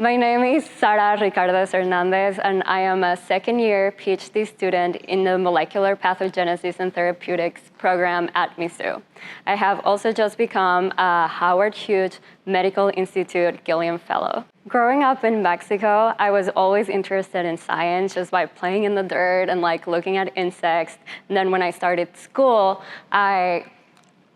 My name is Sara Ricardez Hernandez, and I am a second-year PhD student in the Molecular Pathogenesis and Therapeutics program at MISU. I have also just become a Howard Hughes Medical Institute Gilliam Fellow. Growing up in Mexico, I was always interested in science just by playing in the dirt and looking at insects. And then when I started school, I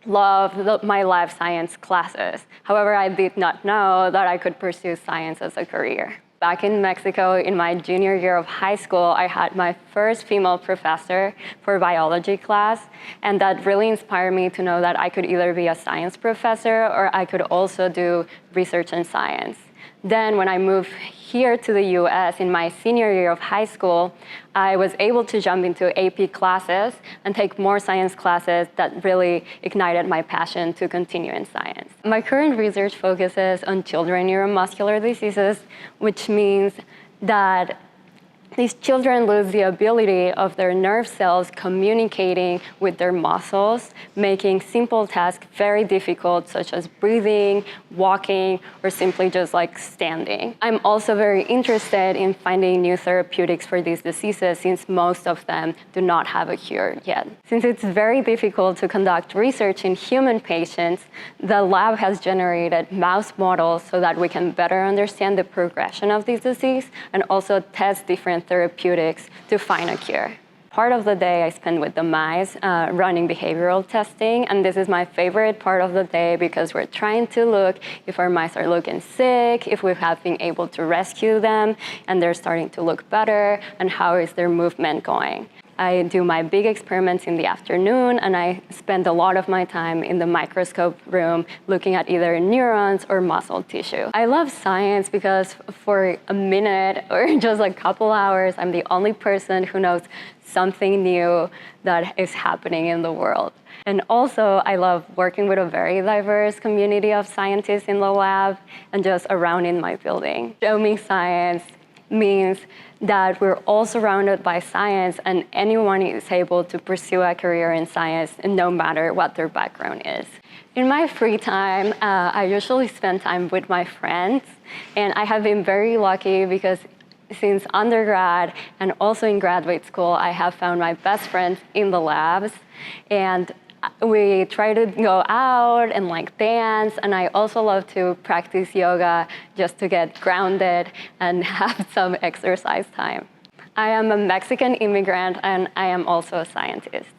loved my life science classes. However, I did not know that I could pursue science as a career. Back in Mexico, in my junior year of high school, I had my first female professor for biology class, and that really inspired me to know that I could either be a science professor or I could also do research in science. Then when I moved here to the US in my senior year of high school, I was able to jump into AP classes and take more science classes that really ignited my passion to continue in science. My current research focuses on children neuromuscular diseases, which means that these children lose the ability of their nerve cells communicating with their muscles, making simple tasks very difficult, such as breathing, walking, or simply just standing. I'm also very interested in finding new therapeutics for these diseases, since most of them do not have a cure yet. Since it's very difficult to conduct research in human patients, the lab has generated mouse models so that we can better understand the progression of this disease and also test different therapeutics to find a cure. Part of the day I spend with the mice running behavioral testing, and this is my favorite part of the day because we're trying to look if our mice are looking sick, if we have been able to rescue them, and they're starting to look better, and how is their movement going. I do my big experiments in the afternoon, and I spend a lot of my time in the microscope room looking at either neurons or muscle tissue. I love science because for a minute or just a couple hours, I'm the only person who knows something new that is happening in the world. And also, I love working with a very diverse community of scientists in the lab and just around in my building. Show me science means that we're all surrounded by science, and anyone is able to pursue a career in science, no matter what their background is. In my free time, I usually spend time with my friends, and I have been very lucky because since undergrad and also in graduate school, I have found my best friends in the labs, and we try to go out and dance, and I also love to practice yoga just to get grounded and have some exercise time. I am a Mexican immigrant, and I am also a scientist.